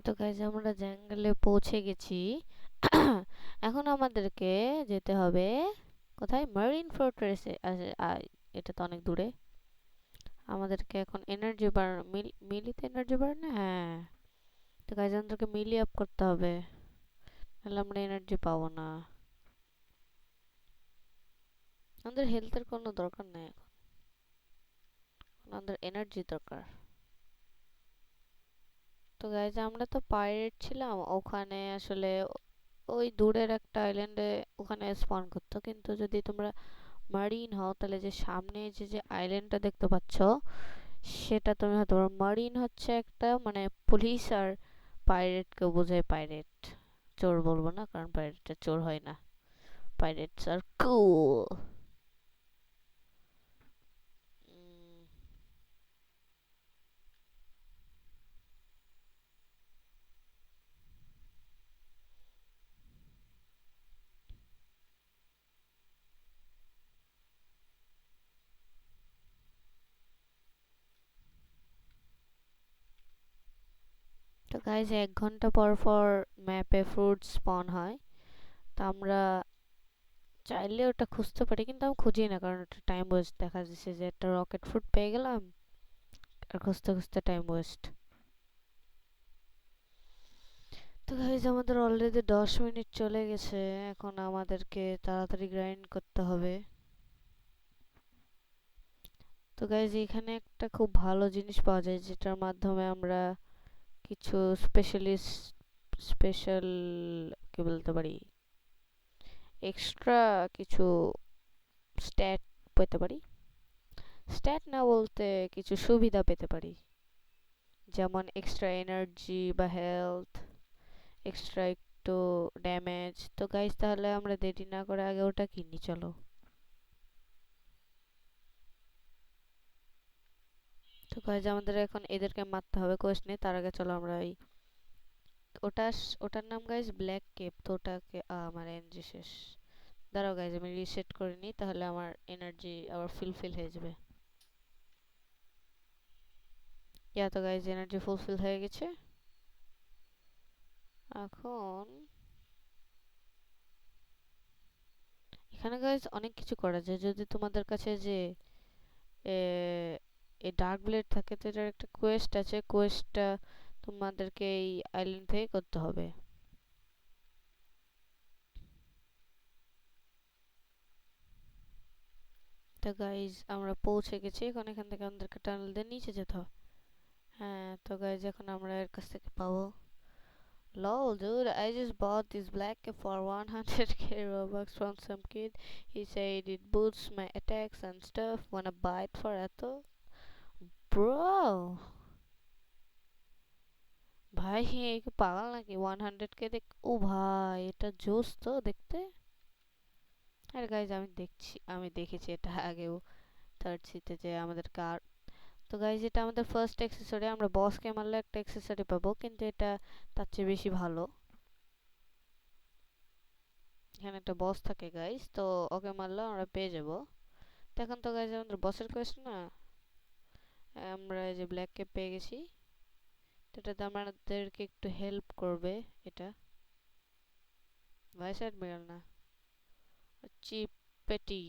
তো গাইজ আমরা জঙ্গলে পৌঁছে গেছি। এখন আমাদেরকে যেতে হবে কোথায়? মারিন ফোর্ট্রেসে। এটা তো অনেক দূরে। আমাদেরকে এখন এনার্জি বার মিলিতে এনার্জি বার না, হ্যাঁ। তো গাইজ আমাদেরকে মিলি আপ করতে হবে, নাহলে আমরা এনার্জি পাবো না। আমাদের হেলথের কোনো দরকার নেই এখন, আমাদের এনার্জি দরকার। তো গাইজ আমরা তো পাইরেট ছিলাম, ওখানে আসলে ওই দূরের একটা আইল্যান্ডে ওখানে স্পন করতো, কিন্তু যদি তোমরা মারিন হও তাহলে যে সামনে যে যে আইল্যান্ডটা দেখতে পাচ্ছ সেটা তুমি হতে পারো। মারিন হচ্ছে একটা মানে পুলিশ আর পাইরেটকে বোঝায়। পাইরেট চোর বলবো না, কারণ পাইরেটটা চোর হয় না। পাইরেটস আর কুল। তো গাইজ 1 ঘন্টা পর পর ম্যাপে ফ্রুট স্পন হয়। তো আমরা চাইলে ওটা খুঁজতে পারি, কিন্তু আমি খুঁজি না, কারণ ওটা টাইম ওয়েস্ট। দেখা যাচ্ছে যে একটা রকেট ফ্রুট পেয়ে গেলাম আর খুঁজতে খুঁজতে টাইম ওয়েস্ট। তো গাইজ আমাদের অলরেডি 10 মিনিট চলে গেছে। এখন আমাদেরকে তাড়াতাড়ি গ্রাইন্ড করতে হবে। তো গাইজ এখানে একটা খুব ভালো জিনিস পাওয়া যায়, যেটার মাধ্যমে আমরা কিছু স্পেশাল কি বলতে পারি, এক্সট্রা কিছু স্ট্যাট পেতে পারি। স্ট্যাট না বলতে কিছু সুবিধা পেতে পারি, যেমন এক্সট্রা এনার্জি বা হেলথ, এক্সট্রা একটু ড্যামেজ। তো গাইজ তাহলে আমরা দেরি না করে আগে ওটা কিনি, চলো। তো গাইজ আমাদের এখন এদেরকে মারতে হবে, কোয়েস্ট নেই তার আগে। চলো আমরা এই ওটার নাম গাইজ ব্ল্যাক কেপ। তো ওটাকে আমার এনার্জি শেষ। দাঁড়াও গাইজ, আমি রিসেট করে নিই, তাহলে আমার এনার্জি আবার ফুলফিল হয়ে যাবে। তো গাইজ এনার্জি ফুলফিল হয়ে গেছে। এখন এখানে গাইজ অনেক কিছু করা যায়। যদি তোমাদের কাছে যে এই ডার্ক ব্লেড থাকে, তো এটার একটা কোয়েস্ট আছে। কোয়েস্টটা তোমাদেরকে এই আইল্যান্ড থেকে করতে হবে। তো গাইজ আমরা পৌঁছে গেছি। এখন এখান থেকে আমাদেরকে টানেল দিয়ে নিচে যেতে হবে। হ্যাঁ, তো গাইজ এখন আমরা এর কাছ থেকে পাবো। Lol, dude, I just bought this black cap for 100k Robux from some kid. He said it boosts my attacks and stuff. Wanna buy it for eto? Bro, ভাই এই কি পাগল নাকি? 100k দেখ, ও ভাই এটা জোস তো দেখতে। আরে গাইজ আমি দেখেছি এটা আগেও থার্ড সিতে যে আমাদের কার। তো গাইজ এটা আমাদের ফার্স্ট অ্যাক্সেসরি। আমরা বসকে মারলে একটা অ্যাক্সেসরি পাবো, কিন্তু এটা তার চেয়ে বেশি ভালো। এখানে একটা বস থাকে গাইজ, তো ওকে মারলে আমরা পেয়ে যাবো। তো এখন তো গাইজ আমাদের বসের কোয়েস্ট না, আমরা এই যে ব্ল্যাক ক্যাপ পেয়ে গেছি। তো এটাতে আমাদেরকে একটু হেল্প করবে এটা। ভাইস অ্যাডমিরাল না, চিপ পেটি।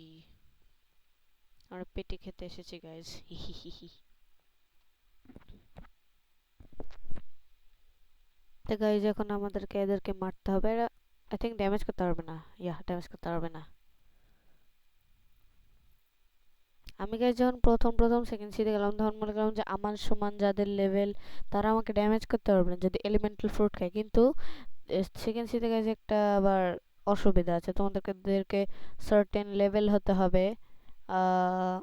আমরা পেটি খেতে এসেছি গাইজ। তো গাইজ এখন আমাদেরকে এদেরকে মারতে হবে। এরা আই থিঙ্ক ড্যামেজ করতে পারবে না। ড্যামেজ করতে পারবে না। আমি গাইজ যখন প্রথম প্রথম সেকেন্ড সিতে গেলাম, তখন মনে করলাম যে আমার সমান যাদের লেভেল তারা আমাকে ড্যামেজ করতে পারবে না যদি এলিমেন্টাল ফ্রুট খায়। কিন্তু সেকেন্ড সিতে গেছে একটা আবার অসুবিধা আছে। তোমাদেরকে সার্টেন লেভেল হতে হবে আহ,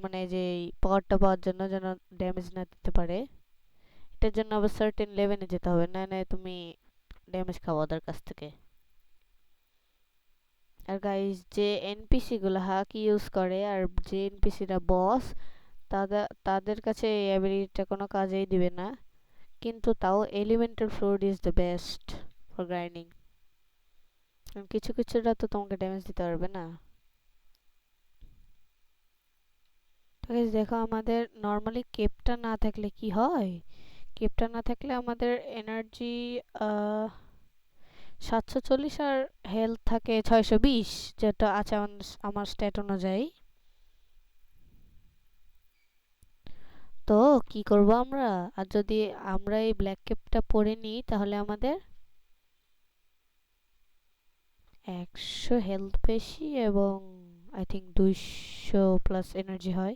মানে যে পাওয়ারটা পাওয়ার জন্য, যেন ড্যামেজ না দিতে পারে। এটার জন্য আবার সার্টেন লেভেলে যেতে হবে, না না তুমি ড্যামেজ খাও ওদের কাছ থেকে। আর গাইস যে এনপিসি গুলো হাক ইউজ করে, আর যে এনপিসিরা বস, তাদের কাছে এই অ্যাবিলিটিটা কোনো কাজেই দিবে না। কিন্তু তাও elemental fluid is the best for grinding. কিছু কিছুটা তো তোমাকে ড্যামেজ দিতে পারবে না। তো গাইস দেখো, আমাদের নর্মালি কেপটা না থাকলে কি হয়, কিপটা না থাকলে আমাদের এনার্জি 740 আর হেলথ থাকে 620, যেটা আছে আমার স্ট্যাট অনুযায়ী। তো কি করব আমরা? আর যদি আমরা এই ব্ল্যাক কেপটা পরে নিই তাহলে আমাদের 100 হেলথ বেশি এবং আই থিঙ্ক 200 প্লাস এনার্জি হয়,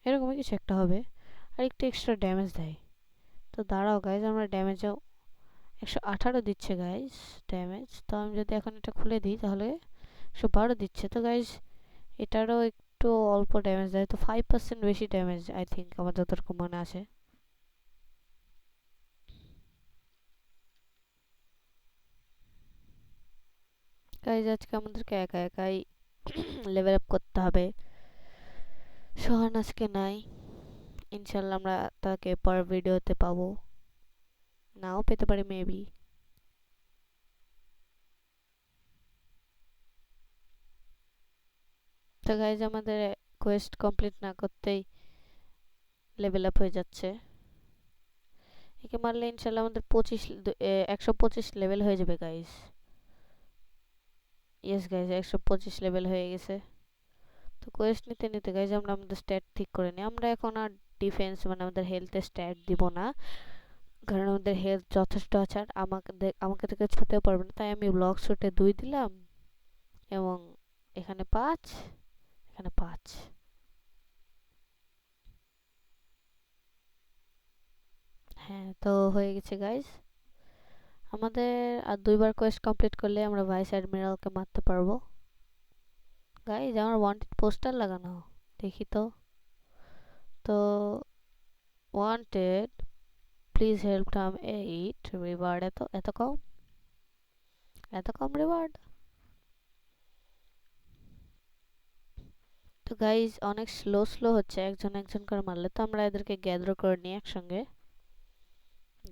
এরকমই কিছু একটা হবে। আর একটু এক্সট্রা ড্যামেজ দেয়। তো দাঁড়াও গাইজ, আমরা ড্যামেজও 118 দিচ্ছে গাইজ ড্যামেজ। তো আমি যদি এখন এটা খুলে দিই তাহলে 112 দিচ্ছে। তো গাইজ এটারও একটু অল্প ড্যামেজ দেয়, তো 5% বেশি ড্যামেজ আই থিঙ্ক, আমার যতটুকু মনে আছে। গাইজ আজকে আমাদেরকে একা একাই লেভেল আপ করতে হবে। সোহান আজকে নাই, ইনশাল্লাহ আমরা তাকে পরের ভিডিওতে পাবো, নাও পেতে পারি মেবি। তো গাইজ আমাদের কোয়েস্ট কমপ্লিট না করতেই লেভেল আপ হয়ে যাচ্ছে। একে মারলে ইনশাল্লাহ আমাদের 125 লেভেল হয়ে যাবে গাইজ। ইয়েস গাইজ, 125 লেভেল হয়ে গেছে। তো কোয়েস্ট নিতে নিতে গাইজ আমরা আমাদের স্ট্যাট ঠিক করে নিই। আমরা এখন আর ডিফেন্স মানে আমাদের হেলথে স্ট্যাট দিব না, কারণ আমাদের হেলথ যথেষ্ট আছে। আর আমাকে থেকে ছুতেও পারবে না, তাই আমি ব্লক শুটে 2 দিলাম এবং এখানে 5, এখানে 5। হ্যাঁ, তো হয়ে গেছে গাইজ। আমাদের আর 2বার কোয়েস্ট কমপ্লিট করলে আমরা ভাইস অ্যাডমিরালকে মারতে পারবো। গাইজ আমার ওয়ান্টেড পোস্টার লাগানো, দেখি তো। তো wanted, please help term 8, reward এত এত কম, এত কম রিওয়ার্ড। তো গাইজ অনেক স্লো স্লো হচ্ছে, একজন একজন করে মারলে। তো আমরা এদেরকে গ্যাদার করে নিই একসঙ্গে,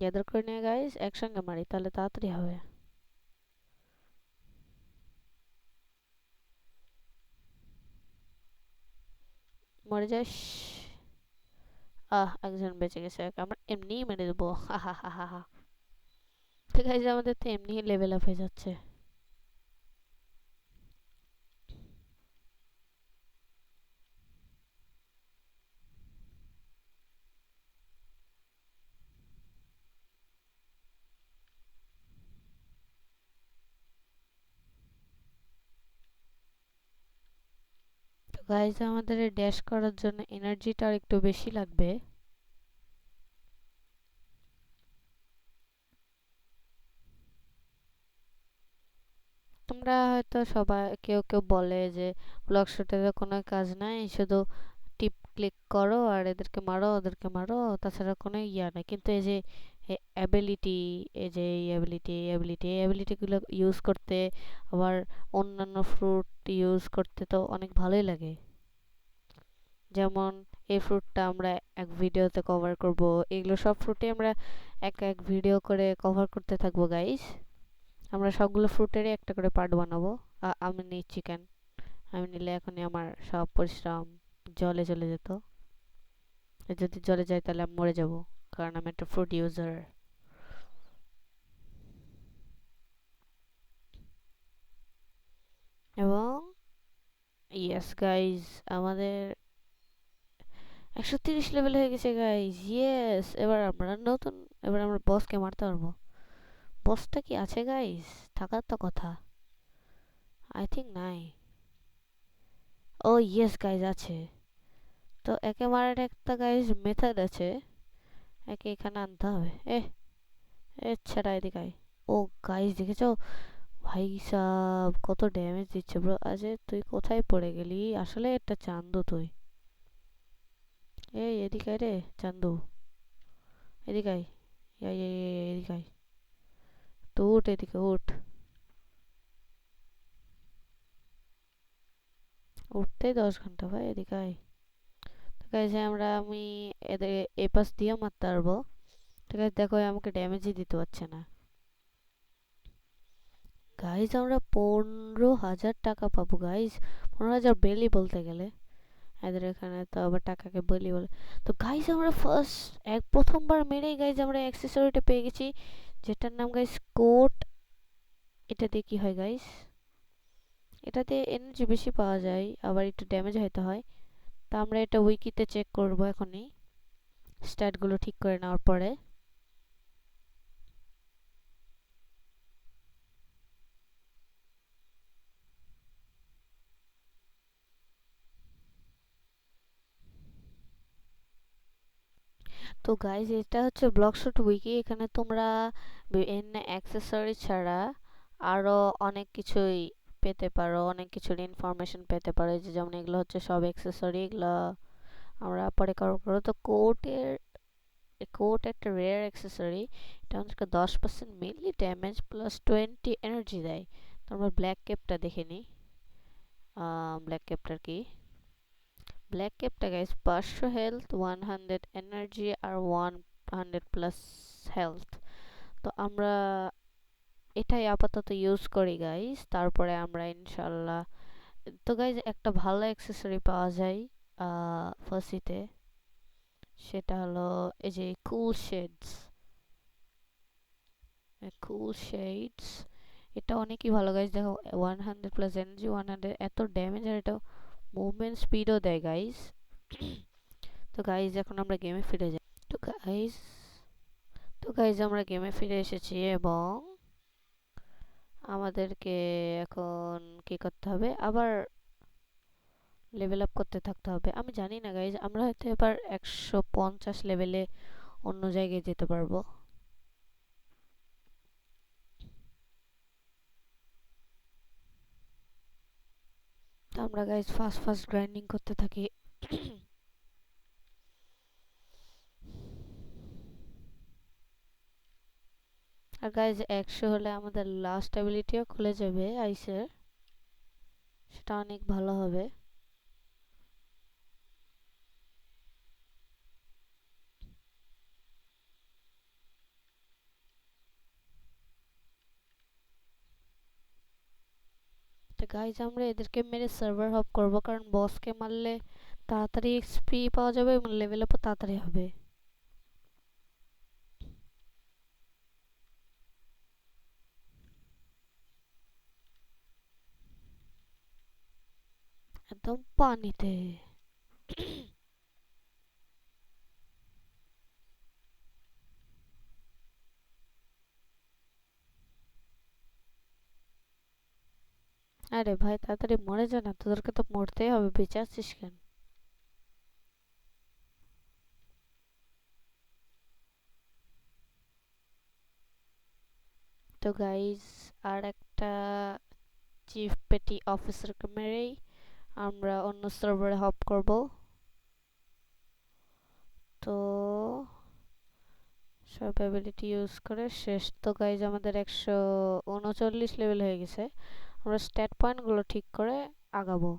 গ্যাদার করে নিয়ে গাইজ একসঙ্গে মারি, তাহলে তাড়াতাড়ি হবে। মরে যাস। একজন বেঁচে গেছে, আমরা এমনিই মেরে দেবো, হা হা হা হা হা। তো গাইজ আমাদের তো এমনিই লেভেল আপ হয়ে যাচ্ছে। তো গাইজ আমাদের ড্যাশ করার জন্য এনার্জিটা আর একটু বেশি লাগবে। তোমরা হয়তো সবাই কেউ কেউ বলে যে ব্লক শুটারের কোনো কাজ নাই, শুধু টিপ ক্লিক করো আর এদেরকে মারো ওদেরকে মারো, তাছাড়া কোনো ইয়া নাই। কিন্তু এই যে অ্যাবিলিটি, এই যে এই অ্যাবিলিটিগুলো ইউজ করতে, আবার অন্যান্য ফ্রুট ইউজ করতে তো অনেক ভালোই লাগে। যেমন এই ফ্রুটটা আমরা এক ভিডিওতে কভার করব, এগুলো সব ফ্রুটে আমরা এক এক ভিডিও করে কভার করতে থাকবো গাইস। আমরা সবগুলো ফ্রুটেরই একটা করে পার্ট বানাবো। আমি নিই চিকেন, আমি নিলে এখনই আমার সব পরিশ্রম জলে চলে যেত। যদি জলে যায় তাহলে আমি মরে যাব, কারণ আমি একটা ফ্রুট ইউজার। এবং ইয়েস গাইজ, আমাদের 130 লেভেল হয়ে গেছে গাইজ, ইয়েস। এবার আমরা বসকে মারতে পারবো। বসটা কি আছে গাইজ? থাকার তো কথা, আই থিঙ্ক নাই। ও ইয়েস গাইজ আছে। তো একে মারার একটা গাইজ মেথড আছে, একে এখানে আনতে হবে। ছেড়া এদিকে আয়। ও গাইজ দেখেছো ভাই সাব কত ড্যামেজ দিচ্ছে ব্রো। আজে তুই কোথায় পড়ে গেলি? আসলে একটা চান্দু তুই। এদিকে আয় রে চান্দু, এদিকে আয়। এদিকে আয়, তো উঠ, এদিকে উঠ। উঠতেই 10 ঘন্টা ভাই, এদিকে আয়। তো গাইজ আমি এদের এ পাশ দিয়ে মারতে পারবো। ঠিক আছে, দেখো আমাকে ড্যামেজই দিতে পারছে না। গাইজ আমরা 15,000 টাকা পাবো গাইজ, 15,000 বেলি বলতে গেলে। এদের এখানে তো আবার টাকাকে বলি বলে। তো গাইজ আমরা ফার্স্ট প্রথমবার মেরেই গাইজ আমরা অ্যাক্সেসরিটা পেয়ে গেছি, যেটার নাম গাইজ কোট। এটা দিয়ে কি হয় গাইজ? এটাতে এনার্জি বেশি পাওয়া যায়, আবার একটু ড্যামেজ হয়তো হয়। তো আমরা এটা উইকিতে চেক করব এখনই, স্ট্যাটগুলো ঠিক করে নেওয়ার পরে। তো গাইজ এটা হচ্ছে ব্লকশট উইকি। এখানে তোমরা বিভিন্ন অ্যাক্সেসরি ছাড়া আরো অনেক কিছুই পেতে পারো, অনেক কিছুর ইনফরমেশন পেতে পারো। এই যে যেমন এগুলো হচ্ছে সব অ্যাক্সেসরি, এগুলো আমরা পরে কভার করবো। তো কোট একটা রেয়ার অ্যাক্সেসরি, এটা হচ্ছে 10% মেনলি ড্যামেজ প্লাস 20 এনার্জি দেয়। তো আমরা ব্ল্যাক ক্যাপটা দেখে নিই। ব্ল্যাক ক্যাপটার কি? ব্ল্যাক ক্যাপটা গাইস 500 হেলথ, 100 এনার্জি আর 100 প্লাস হেলথ। তো আমরা এটাই আপাতত ইউজ করি গাইস, তারপরে আমরা ইনশাল্লাহ। তো গাইস একটা ভালো অ্যাক্সেসরি পাওয়া যায় ফার্সিতে, সেটা হলো এই যে কুল শেডস। এটা অনেকই ভালো গাইস, দেখো 100 প্লাস এনার্জি, 100 এত ড্যামেজ, আর এটা মুভমেন্ট স্পিডও দেয় গাইস। তো গাইস এখন আমরা গেমে ফিরে যাই। তো গাইস আমরা গেমে ফিরে এসেছি, এবং আমাদেরকে এখন কি করতে হবে, আবার লেভেল আপ করতে থাকতে হবে। আমি জানি না গাইস, আমরা হয়তো এবার 150 লেভেলে অন্য জায়গায় যেতে পারবো। তো আমরা গাইস ফাস্ট ফাস্ট গ্রাইন্ডিং করতে থাকি। আর গাইজ 100 হলে আমাদের লাস্ট অ্যাবিলিটিও খুলে যাবে আইসের, সেটা অনেক ভালো হবে। তো গাইজ আমরা এদেরকে মেরে সার্ভার হপ করবো, কারণ বসকে মারলে তাড়াতাড়ি এক্সপি পাওয়া যাবে এবং লেভেল আপও তাড়াতাড়ি হবে। একদম পানিতে। আরে ভাই তাড়াতাড়ি মরে যা না, তোদেরকে তো মরতেই হবে, বেঁচে আছিস কেন? তো গাইজ আর একটা চিফ পেটি অফিসারকে মেরেই আমরা অন্য সার্ভারে হপ করব। তো সব অ্যাবিলিটি ইউজ করে শেষ। তো গাইজ আমাদের 139 লেভেল হয়ে গেছে, আমরা স্ট্যাট পয়েন্টগুলো ঠিক করে আগাবো।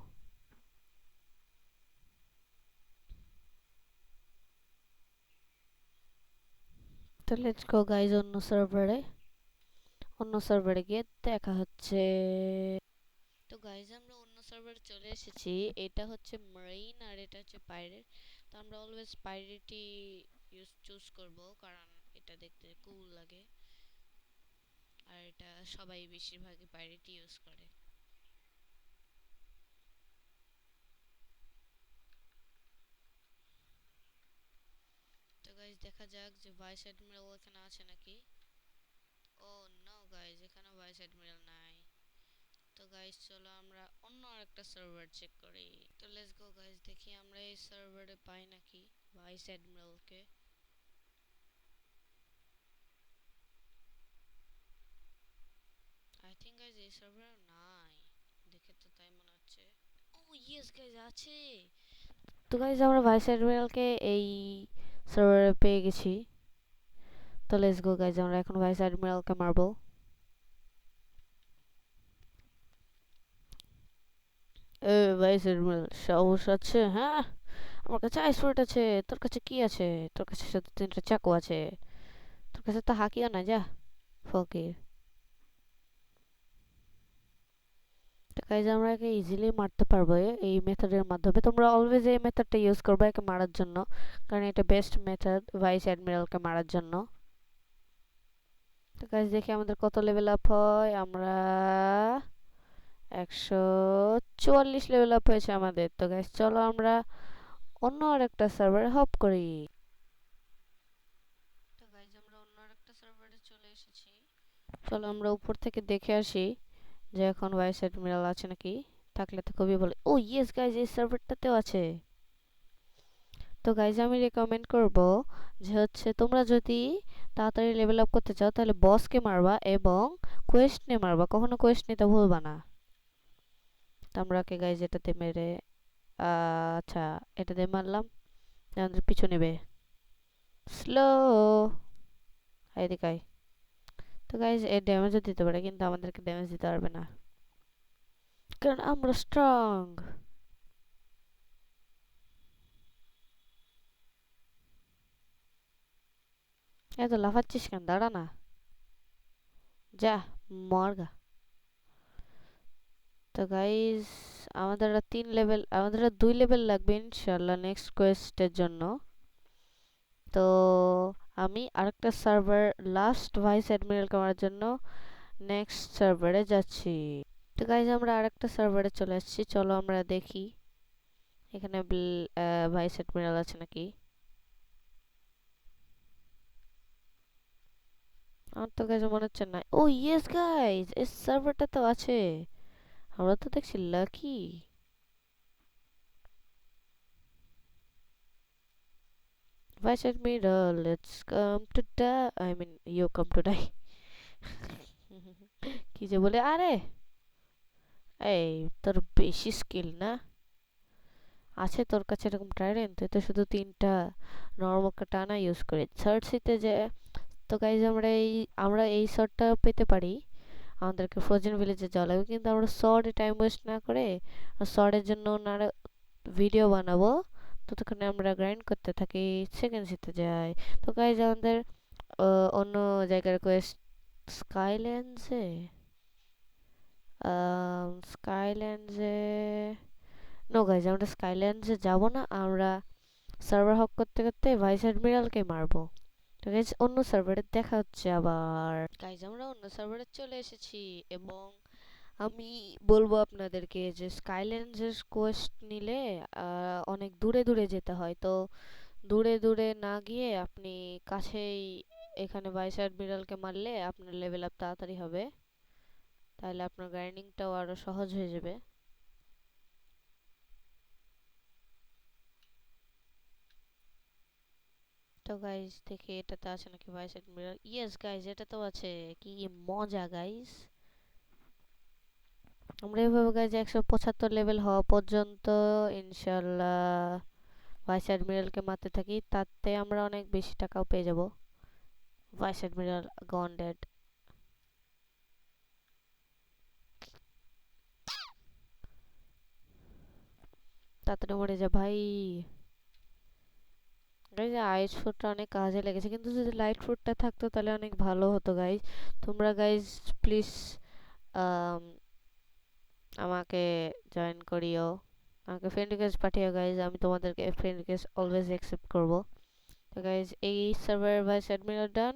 তো লেটস গো গাইজ, অন্য সার্ভারে গিয়ে দেখা হচ্ছে। তো গাইজ আমরা অন্য সার্ভারে চলে এসেছি। এটা হচ্ছে মেরিন আর এটা হচ্ছে পাইরেট। তো আমরা অলওয়েজ পাইরেটই চুজ করব, কারণ এটা দেখতে কুল লাগে, আর এটা সবাই বেশিরভাগই পাইরেটই ইউজ করে। তো গাইজ দেখা যাক যে ভাইস অ্যাডমিরাল এখানে আছে নাকি। ও নো গাইজ, এখানে ভাইস অ্যাডমিরাল নাই। তো গাইজ চলো আমরা অন্য আরেকটা সার্ভার চেক করি। তো লেটস গো গাইজ, দেখি আমরা এই সার্ভারে পাই নাকি ভাইস অ্যাডমিরালকে। আই থিঙ্ক গাইজ এই সার্ভারে নাই, দেখে তো তাই মনে হচ্ছে। ও ইয়েস গাইজ আছে। তো গাইজ আমরা ভাইস অ্যাডমিরালকে এই সার্ভারে পেয়ে গেছি। তো লেটস গো গাইজ, আমরা এখন ভাইস অ্যাডমিরালকে মারবো। এ ভাইস অ্যাডমিরাল, সাহস আছে? হ্যাঁ, আমার কাছে আইসফোর্ট আছে, তোর কাছে কি আছে? তোর কাছে শুধু 3টা চাকু আছে, তোর কাছে তো হাকিও না, যা ফকির। তো গাইজ আমরা একে ইজিলি মারতে পারবো এই মেথডের মাধ্যমে। তোমরা অলওয়েজ এই মেথডটা ইউজ করবে একে মারার জন্য, কারণ এটা বেস্ট মেথড ভাইস অ্যাডমিরালকে মারার জন্য। তো গাইজ দেখি আমাদের কত লেভেল আপ হয়। আমরা 144 লেভেল আপ হয়েছে আমাদের। তো গাইজ চলো আমরা অন্য আরেকটা সার্ভারে হপ করি। তো গাইজ আমরা অন্য আরেকটা সার্ভারে চলে এসেছি। চলো আমরা উপর থেকে দেখে আসি যে এখন ভাইস অ্যাডমিরাল আছে নাকি। থাকলে তো খুবই ভালো। ও ইয়েস গাইজ, এই সার্ভারটাতেও আছে। তো গাইজ আমি রেকমেন্ড করব যে হচ্ছে তোমরা যদি তাড়াতাড়ি লেভেল আপ করতে চাও তাহলে বসকে মারবা এবং কোয়েস্ট নিয়ে মারবা, কখনো কোয়েস্ট নিতে ভুলবা না। তো আমরা কে গাইজ এটাতে মেরে আচ্ছা এটাতে মারলাম, আমাদের পিছু নেবে স্লো। এদিকে আয়। তো গাইজ এর ড্যামেজও দিতে পারে কিন্তু আমাদেরকে ড্যামেজ দিতে পারবে না, কারণ আমরা স্ট্রং। এত লাফাচ্ছিস কেন, দাঁড়া না, যা মরগা। তো গাইজ আমাদের আর 3 লেভেল, আমাদের আর 2 লেভেল লাগবে ইনশাল্লাহ নেক্সট কোয়েস্টের জন্য। তো আমি আরেকটা সার্ভার লাস্ট ভাইস অ্যাডমিরাল করার জন্য নেক্সট সার্ভারে যাচ্ছি। তো গাইজ আমরা আরেকটা সার্ভারে চলে আসছি। চলো আমরা দেখি এখানে ভাইস অ্যাডমিরাল আছে নাকি। আমার তো গাইজ মনে হচ্ছে না। ও ইয়েস গাইজ, এই সার্ভারটা তো আছে। আমরা তো দেখছি lucky. Vice admiral let's come to die, I mean you come to die. কি যে বলে, আরে এই তোর বেশি স্কিল না আছে তোর কাছে এরকম ট্রাইডেন্ট? তুই তো শুধু 3টা নরমাল কাটানা ইউজ করে থার্ড সিতে যে। তো গাইজ আমরা এই শটটা পেতে পারি, আমাদেরকে ফ্রোজেন ভিলেজে যাওয়া লাগবে, কিন্তু আমরা শর্টে টাইম ওয়েস্ট না করে শর্টের জন্য ওনারা ভিডিও বানাবো, ততক্ষণে আমরা গ্রাইন্ড করতে থাকি, সেকেন্ড সিতে যাই। তো গাইজ আমাদের অন্য জায়গার কোয়েস্ট স্কাইল্যান্ডসে, স্কাইল্যান্ডসে নো গাইজ আমরা স্কাইল্যান্ডসে যাব না, আমরা সার্ভার হক করতে করতে ভাইস অ্যাডমিরালকে মারবো। তো গাইজ অন্য সার্ভারে দেখা হচ্ছে আবার। গাইজ আমরা অন্য সার্ভারে চলে এসেছি এবং আমি বলবো আপনাদেরকে যে স্কাইল্যান্ডসের কোয়েস্ট নিলে অনেক দূরে দূরে যেতে হয়। তো দূরে দূরে না গিয়ে আপনি কাছেই এখানে ভাইস অ্যাডমিরালকে মারলে আপনার লেভেল আপ তাড়াতাড়ি হবে, তাহলে আপনার গ্রাইন্ডিংটাও আরো সহজ হয়ে যাবে। তো গাইজ দেখি এটাতে আছে নাকি ভাইস অ্যাডমিরাল। ইয়েস গাইজ এটাতেও আছে, কি মজা গাইজ। আমরা এভাবে গাইজ 175 লেভেল হওয়া পর্যন্ত ইনশাল্লাহ ভাইস অ্যাডমিরালকে মারতে থাকি, তাতে আমরা অনেক বেশি টাকাও পেয়ে যাব। ভাইস অ্যাডমিরাল গন ডেড। তাড়াতাড়ি মরে যা ভাই। গাইজ আইস ফুডটা অনেক কাজে লেগেছে, কিন্তু যদি লাইট ফুডটা থাকতো তাহলে অনেক ভালো হতো গাইজ। তোমরা গাইজ প্লিজ আমাকে জয়েন করিও, আমাকে ফ্রেন্ড রিকোয়েস্ট পাঠিও গাইজ, আমি তোমাদেরকে ফ্রেন্ড রিকোয়েস্ট অলওয়েজ অ্যাকসেপ্ট করব। তো গাইজ এই সার্ভার ভাইস অ্যাডমিরাল ডান,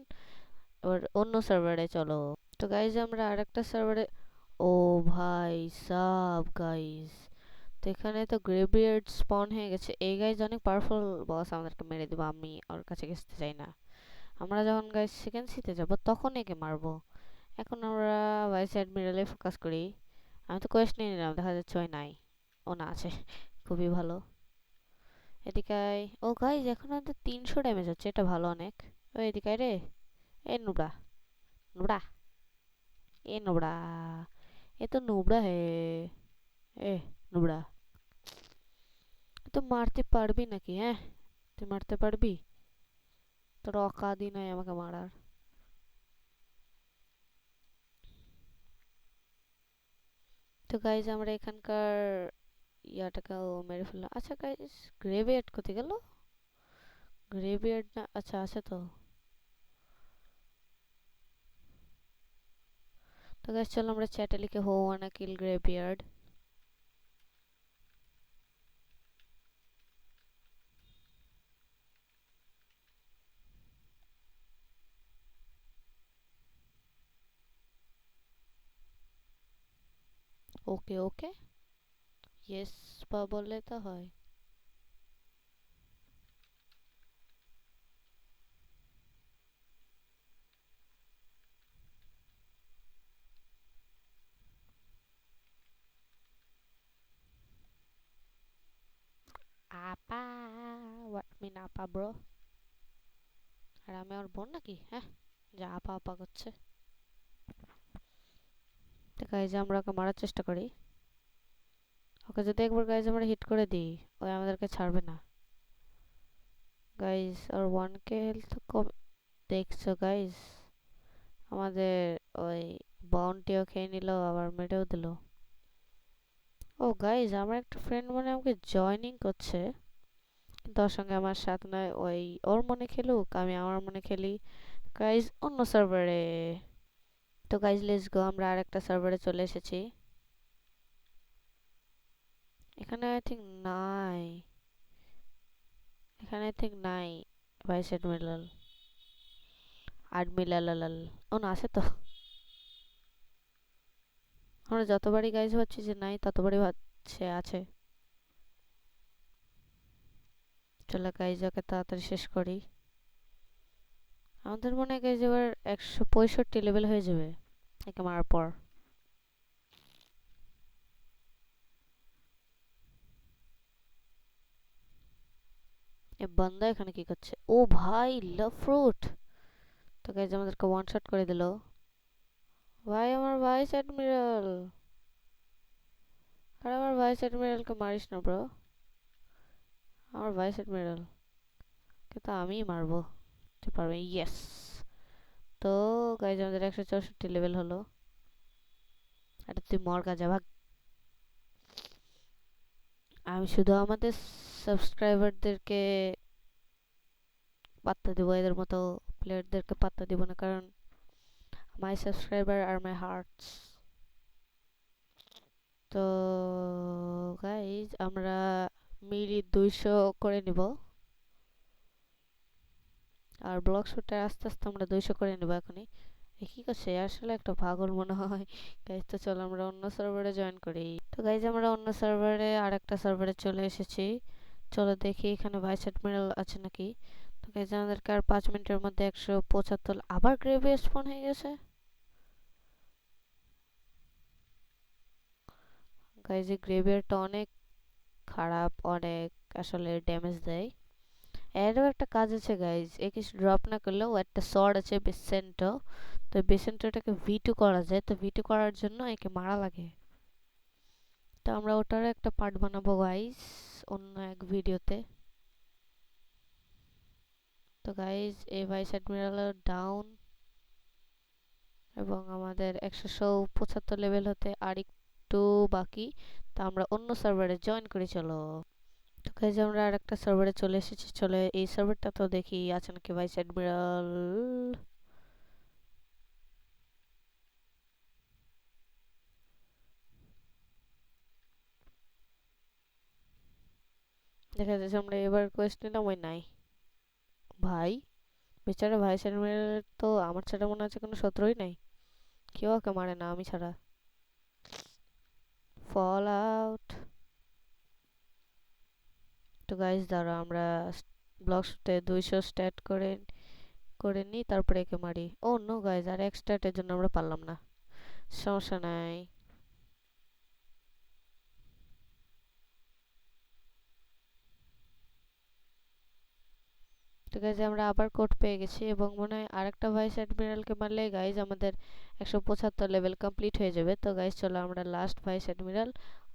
এবার অন্য সার্ভারে চলো। তো গাইজ আমরা আরেকটা সার্ভারে, ও ভাই সাব গাইজ, তো এখানে তো গ্রেভিয়ার্ড স্পন হয়ে গেছে। এই গাইজ অনেক পাওয়ারফুল বস, আমাদেরকে মেরে দেবো, আমি ওর কাছে ঘেসতে চাই না। আমরা যখন গাইজ সেকেন্ড সিতে যাব তখন একে মারবো, এখন আমরা ভাইস অ্যাডমিরালে ফোকাস করি। আমি তো কোয়েস্ট নিয়ে নিলাম, দেখা যাচ্ছে ওই নাই, ও না আছে। খুবই ভালো। এদিকে ও গাইজ এখন আমাদের 300 ড্যামেজ হচ্ছে, এটা ভালো অনেক। ও এদিকে রে, এ নুবড়া নুবড়া, এ নুবড়া, এ তো নুবড়া হে, এ নুবড়া, তুই মারতে পারবি নাকি? হ্যাঁ তুই মারতে পারবি? তোর অকাদি নাই আমাকে মারার। তো গাইজ আমরা এখানকার ইয়াটাকেও মেরে ফেললাম। আচ্ছা গাইজ গ্রেভিয়ার্ড কোথায় গেল? গ্রেভিয়ার্ড না, আচ্ছা আছে তো। তো তো গাইস চলো আমরা চ্যাটে লিখে হো ওয়ানা কিল গ্রেভিয়ার্ড। ওকে ওকে, ইয়েস বা বললে তো হয়। আপা, হোয়াট মিন আপা ব্রো? আর আমি ওর বোন নাকি, হ্যাঁ, যা আপা আপা করছে। তো গাইজ আমরা ওকে মারার চেষ্টা করি। ওকে যদি একবার গাইজ আমরা হিট করে দিই, ওই আমাদেরকে ছাড়বে না। গাইজ ওর 1k হেলথ কম। দেখছো গাইজ, আমাদের ওই বাউন্টিও খেয়ে নিল, আবার মেরেও দিল। ও গাইজ, আমার একটা ফ্রেন্ড মনে আমাকে জয়নিং করছে, কিন্তু ওর সঙ্গে আমার সাথে নয়। ওই ওর মনে খেলুক, আমি আমার মনে খেলি গাইজ অন্য সার্ভারে। তো গাইজ লেটস গো, আমরা আরেকটা সার্ভারে চলে এসেছি। এখানে আই থিঙ্ক নাই, এখানে আই থিঙ্ক নাই ভাইস অ্যাডমিরাল। আডমিরাল, ও না আছে তো। আমরা যতবারই গাইজ ভাবছি যে নাই, ততবারই ভাবছে আছে। চলো গাইজ ওকে তাড়াতাড়ি শেষ করি। আমাদের মনে হয় গাইজ এবার 165 লেভেল হয়ে যাবে একে মারার পর। এ বান্দা এখানে কি করছে? ও ভাই, লাভ ফ্রুট। তো গাইজ আমাদেরকে ওয়ান শট করে দিল। ভাই আমার ভাইস অ্যাডমিরাল, আর আমার ভাইস অ্যাডমিরালকে মারিস না ব্রো। আমার ভাইস অ্যাডমিরাল কে তো আমিই মারবো, তুই পারবে, ইয়েস। তো গাইজ আমাদের 164 লেভেল হলো। এটা তুই মর কাজা ভাগ। আমি শুধু আমাদের সাবস্ক্রাইবারদেরকে পাত্তা দিব, এদের মতো প্লেয়ারদেরকে পাত্তা দিব না, কারণ মাই সাবস্ক্রাইবার আর মাই হার্টস। তো গাইজ আমরা মিলি 200 করে নিব, আর ব্লক শুটে আস্তে আস্তে আমরা 200 করে নিব এখনই। কি করছে আসলে, একটা পাগল মনে হয়। গাইজ তো চলো আমরা অন্য সার্ভারে জয়েন করি। তো গাইজ আমরা অন্য সার্ভারে, আর একটা সার্ভারে চলে এসেছি। চলো দেখি এখানে ভাইস অ্যাডমিরাল আছে নাকি। তো গাইজ আমাদেরকে আর 5 মিনিটের মধ্যে 175 আবার গ্রেভে স্পন হয়ে গেছে। গাইজ এই গ্রেভিয়ারটা অনেক খারাপ, অনেক আসলে ড্যামেজ দেয়। এরও একটা কাজ আছে গাইজ, এ কিছু ড্রপ না করলেও একটা শর্ট আছে বেসেন্টো। তো বেসেন্টোটাকে V2 করা যায়, তো V2 করার জন্য একে মারা লাগে। তো আমরা ওটারও একটা পার্ট বানাবো গাইজ অন্য এক ভিডিওতে। তো গাইজ এই ভাইস অ্যাডমিরাল ডাউন, এবং আমাদের 175 লেভেল হতে আর একটু বাকি। তা আমরা অন্য সার্ভারে জয়েন করি চলো। তো গাইজ আমরা আর একটা সার্ভারে চলে এসেছি, চলে এই সার্ভারটা তো দেখি আছে নাকি ভাইস অ্যাডমিরাল। দেখা যাচ্ছে আমরা এবার কোয়েস্ট নিলাম, ওই নাই। ভাই বেচারা ভাইস অ্যাডমিরাল তো আমার ছাড়া মনে হচ্ছে কোনো শত্রুই নাই, কেউ ওকে মারে না আমি ছাড়া। Fall out. তো গাইজ দাঁড়া, আমরা ব্লক শুটে 200 স্ট্যাট করে করে নিই, তারপরে একে মারি। ও নো গাইজ, আর এক স্ট্যাটের জন্য আমরা পারলাম না, সমস্যা নাই। তো গাইজ আমরা আবার কোড পেয়ে গেছি, এবং মনে হয় আরেকটা ভাইস অ্যাডমিরালকে মারলে গাইজ আমাদের 175 লেভেল কমপ্লিট হয়ে যাবে। তো গাইজ চলো আমরা লাস্ট ভাইস অ্যাডমিরাল,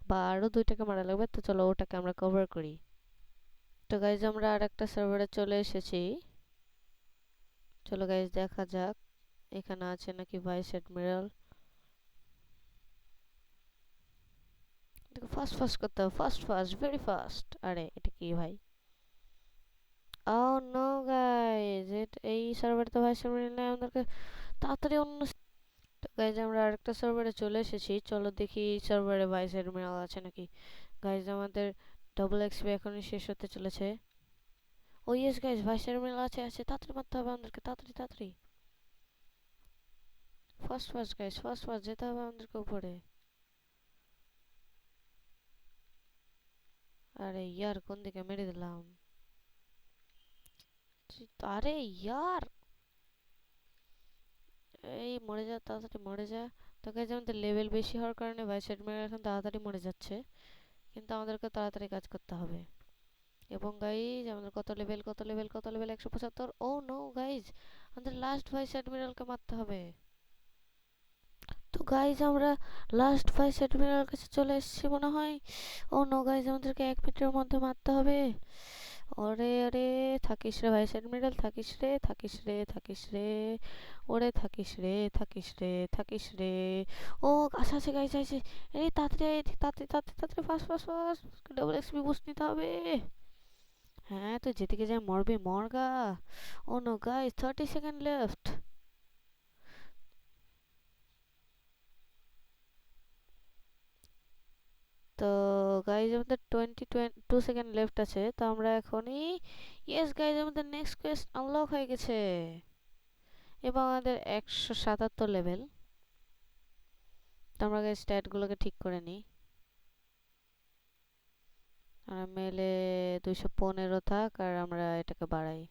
বা আরও দুইটাকে মারা লাগবে, তো চলো ওটাকে আমরা কভার করি। তো গাইজ আমরা আরেকটা সার্ভারে চলে এসেছি। চলো গাইজ দেখা যাক এখানে আছে নাকি ভাইস অ্যাডমিরাল। ফাস্ট ফাস্ট করতে হবে, ফাস্ট ফাস্ট, ভেরি ফাস্ট। আরে এটা কি ভাই? ও নো গাইজ, এই সার্ভারে তো ভাইস অ্যাডমিরাল নেই আমাদেরকে, তাড়াতাড়ি অন্য। গাইজ আমরা আরেকটা সার্ভারে চলে এসেছি, চলো দেখি এই সার্ভারে ভাইস অ্যাডমিরাল আছে নাকি। গাইজ আমাদের ডাবল এক্সপি এখনই শেষ হতে চলেছে। ও ইয়েস গাইজ, ভাইস অ্যাডমিরাল আছে, আছে, তাড়াতাড়ি মারতে হবে আমাদেরকে, তাড়াতাড়ি তাড়াতাড়ি। First first guys, first first যেতে হবে আমাদেরকে উপরে। আরে ইয়ার, কোন দিকে মেরে দিলাম। আরে ইয়ার, এই মরে যা, তাড়াতাড়ি মরে যা। তো গাইজ আমাদের লেভেল বেশি হওয়ার কারণে ভাইস অ্যাডমিরাল এখন তাড়াতাড়ি মরে যাচ্ছে, কিন্তু আমাদেরকে তাড়াতাড়ি কাজ করতে হবে। এবং গাইজ আমাদের কত লেভেল, কত লেভেল, কত লেভেল, 175। ও নো গাইজ, আমাদের লাস্ট ভাইস অ্যাডমিরালকে মারতে হবে। তো গাইজ আমরা লাস্ট ভাইস অ্যাডমিরাল কাছে চলে এসেছি মনে হয়। ও নো গাইজ, আমাদেরকে 1 মিনিটের মধ্যে মারতে হবে। ওরে ওরে, থাকিস রে ভাইস অ্যাডমিরাল, থাকিস রে, থাকিস রে, থাকিস রে। ওরে থাকিস রে, থাকিস রে, থাকিস রে। ও আচ্ছা আছে গাইজ, আছে। এই তাড়াতাড়ি তাড়াতাড়ি তাড়াতাড়ি তাড়াতাড়ি, fast fast fast, double XP boost নিতে হবে। হ্যাঁ, তুই যেদিকে যায় মরবি মরগা। ও নো গাইজ, 30 সেকেন্ড লেফট। তো গাইজ আমাদের 22 সেকেন্ড লেফট আছে, তো আমরা এখনই, ইয়েস গাইজ আমাদের নেক্সট কোয়েস্ট আনলক হয়ে গেছে এবং আমাদের 177 লেভেল। তো আমরা গাইজ স্ট্যাটগুলোকে ঠিক করে নিই। আর মেলে 215 থাক, আর আমরা এটাকে বাড়াই,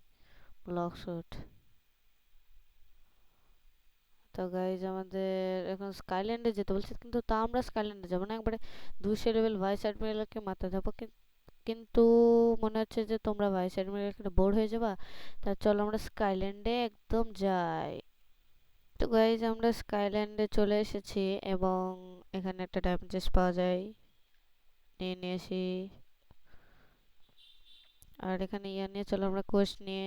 ব্লক শুট। তো গাইজ আমাদের এখন স্কাইল্যান্ডে যেতে বলছে, কিন্তু তা আমরা স্কাইল্যান্ডে যাবো না, একবারে 200 লেভেল ভাইস অ্যাডমিরালকে মারতে যাবো। কিন্তু মনে হচ্ছে যে তোমরা ভাইস অ্যাডমিরাল বোর হয়ে যাবা, তা চলো আমরা স্কাইল্যান্ডে একদম যাই। তো গাইজ আমরা স্কাইল্যান্ডে চলে এসেছি এবং এখানে একটা ডায়মন্ড চেস্ট পাওয়া যায়, নিয়ে নিয়েছি। আর এখানে ইয়া নিয়ে চলো আমরা কোয়েস্ট নিয়ে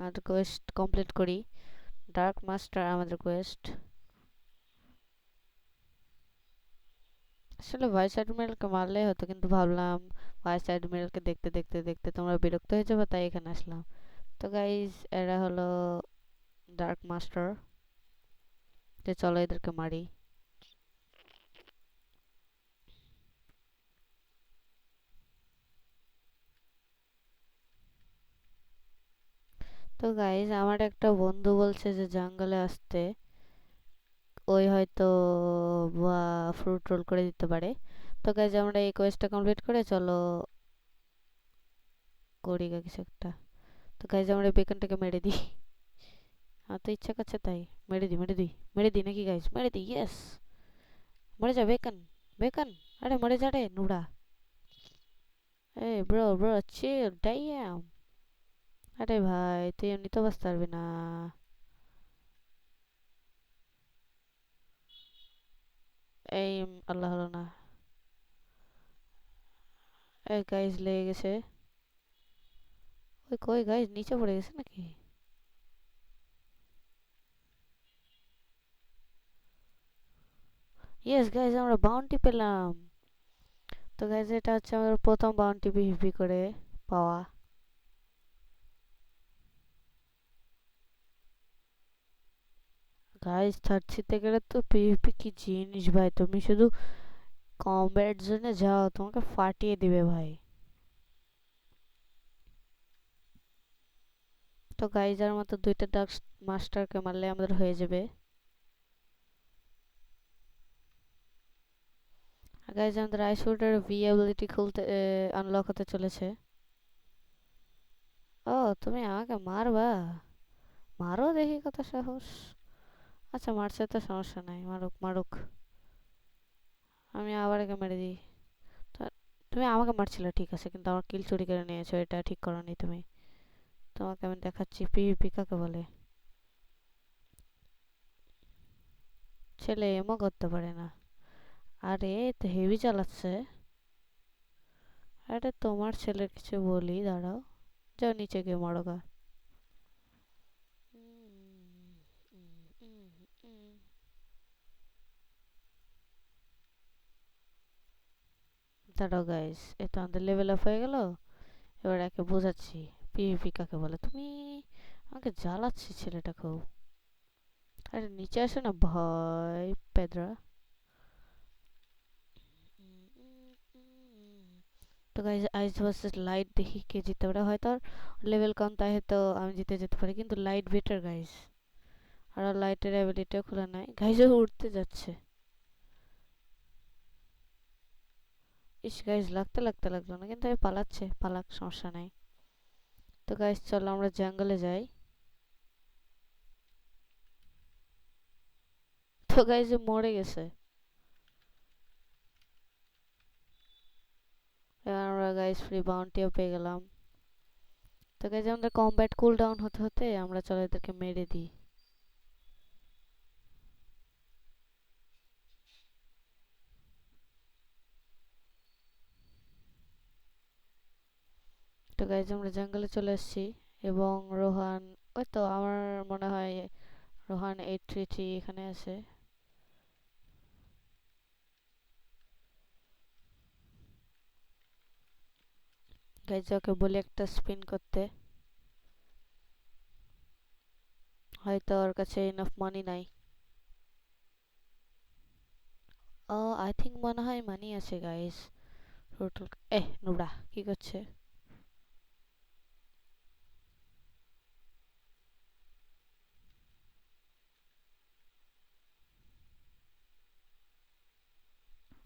আমাদের কোয়েস্ট কমপ্লিট করি। ডার্ক মাস্টার আমাদের কোয়েস্ট। আসলে ভাইস অ্যাডমিরালকে মারলেই হতো, কিন্তু ভাবলাম ভাইস অ্যাডমিরালকে দেখতে দেখতে দেখতে তোমরা বিরক্ত হয়ে যাবে, তাই এখানে আসলাম। তো গাইজ এরা হলো ডার্ক মাস্টার, তো চলো এদেরকে মারি। তো গাইজ আমার একটা বন্ধু বলছে যে জঙ্গলে আসতে, ওই হয়তো বা ফ্রুট রোল করে দিতে পারে। তো গাইজ আমরা এই কোয়েস্টটা কমপ্লিট করে চলো করি গা কিছু একটা। তো গাইজ আমরা বেকনটাকে মেরে দিই। আমার তো ইচ্ছা করছে তাই মেরে দিই, মেরে দিই, মেরে দিই নাকি গাইজ, মেরে দিই, ইয়েস। মরে যা বেকন, বেকন। আরে মরে যা রে নুড়া। এই ব্রো ব্রো চিল ডাইয়াম। আরে ভাই তুই এমনি তো বাঁচতে পারবি না। এই আল্লাহ হলো না। এই গাইজ লেগে গেছে। ওই কই গাইজ, নিচে পড়ে গেছে নাকি? ইয়েস গাইজ আমরা বাউন্টি পেলাম। তো গাইজ এটা হচ্ছে আমাদের প্রথম বাউন্টি পিভিপি করে পাওয়া। গাইজ 30 গেলে তো পিভিপি কি জিনিস ভাই, তুমি শুধু কমব্যাট জোনে যাও তোমাকে ফাটিয়ে দিবে ভাই। তো গাইজার মতো দুইটা ডাক মাস্টারকে মারলে আমাদের হয়ে যাবে। গাইজ আমাদের আইসোডের ভি অ্যাবিলিটি খুলতে আনলক হতে চলেছে। ও তুমি আমাকে মারবা, মারো দেখি কত সাহস। আচ্ছা মারছে তো সমস্যা নাই, মারুক মারুক। আমি আবার একে মেরে দিই। তো তুমি আমাকে মারছিলে ঠিক আছে, কিন্তু আমার কিল চুরি করে নিয়েছো, এটা ঠিক করোনি তুমি। তোমাকে আমি দেখাচ্ছি পিভিপি কাকে বলে। ছেলে এমও করতে পারে না। আরে তো হেভি চালাচ্ছে। আরে তোমার ছেলের কিছু বলি, দাঁড়াও। যাও নিচে গিয়ে মরো গা। দাঁড়াও গাইস, এই তো আমাদের লেভেল আপ হয়ে গেল। এবার একে বোঝাচ্ছি পিভিপি কাকে বলে। তুমি আমাকে জ্বালাচ্ছি ছেলেটা খুব। আরে নিচে আসে না ভাই পেদরা। তো গাইজ আইস ভার্সেস লাইট দেখি কে জিততে পারে। হয়তো লেভেল কম, তাই হয়তো আমি জিতে যেতে পারি, কিন্তু লাইট বেটার গাইজ। আর লাইটের অ্যাবিলিটিও খোলা নাই গাইজ, ও উঠতে যাচ্ছে। ইস গাইজ, লাগতে লাগলো না, কিন্তু আমি পালাচ্ছে, পালাক, সমস্যা নাই। তো গাইজ চলো আমরা জঙ্গলে যাই। তো গাইজ মরে গেছে। এবার আমরা গাইজ ফ্রি বাউন্টিও পেয়ে গেলাম। তো গাইজ আমাদের কমব্যাট কুল ডাউন হতে হতে আমরা চলো এদেরকে মেরে দিই। তো গাইজ আমরা জঙ্গলে চলে এসেছি, এবং রোহান, ওই তো আমার মনে হয় রোহান 833 এখানে আছে। গাইজ ওকে বলি একটা স্পিন করতে, হয়তো ওর কাছে ইনাফ মানি নাই। ও আই থিঙ্ক মনে হয় মানি আছে গাইজ। রুটুল, নুবড়া কি করছে?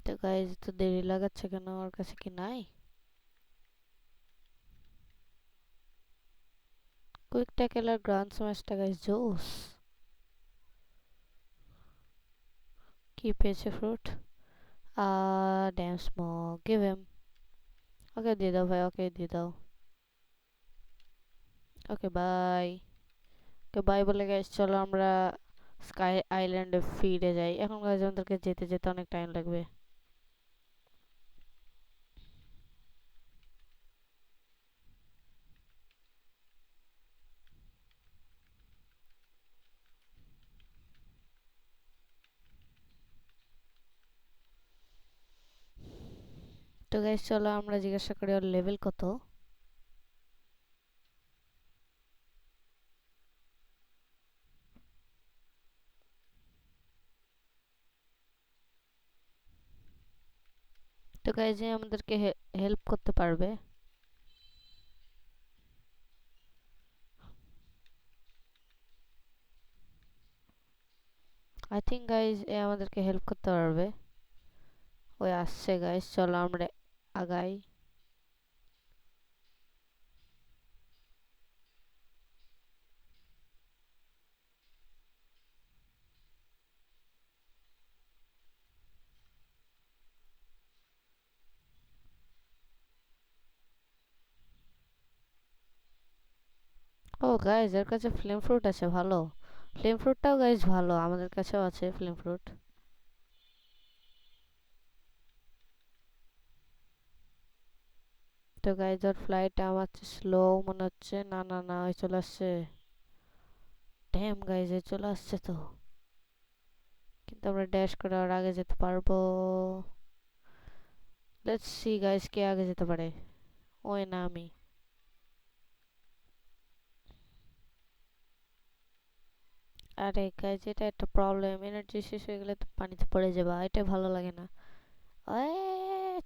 তো গাইজ তো দেরি লাগাচ্ছে কেন, ওর কাছে কি নাই? কুইক ট্যাকেল আর গ্রান্ড স্ম্যাশটা গাইজ জোস। কি পেয়েছে fruit? Damn smoke, give him. ওকে দিয়ে দাও ভাই, ওকে দিয়ে দাও। Okay bye. ওকে বাই বলে গাইজ চলো আমরা স্কাই আইল্যান্ডে ফিরে যাই। এখন গাইজ আমাদেরকে যেতে যেতে অনেক টাইম লাগবে। তো গাইজ চলো আমরা জিজ্ঞাসা করি ওর লেভেল কত। তো গাইজ যে আমাদেরকে হেল্প করতে পারবে। আই থিঙ্ক গাইজ এ আমাদেরকে হেল্প করতে পারবে। ওই আসছে গাইজ, চলো আমরা আগাই। ও গাইজ এর কাছে ফ্লেম ফ্রুট আছে, ভালো। ফ্লেম ফ্রুটটাও গাইজ ভালো, আমাদের কাছেও আছে ফ্লেম ফ্রুট। তো গাইজ ওর ফ্লাইট আমার স্লো মনে হচ্ছে। না না না, ওই চলে আসছে। ড্যাম গাইজ, এই চলে আসছে তো। কিন্তু আমরা ড্যাশ করে আর আগে যেতে পারবো। লেটস সি গাইজ কে আগে যেতে পারে, ওই না আমি। আরে গাইজ এটা একটা প্রবলেম, এনার্জি শেষ হয়ে গেলে তো পানিতে পড়ে যাবা, এটা ভালো লাগে না।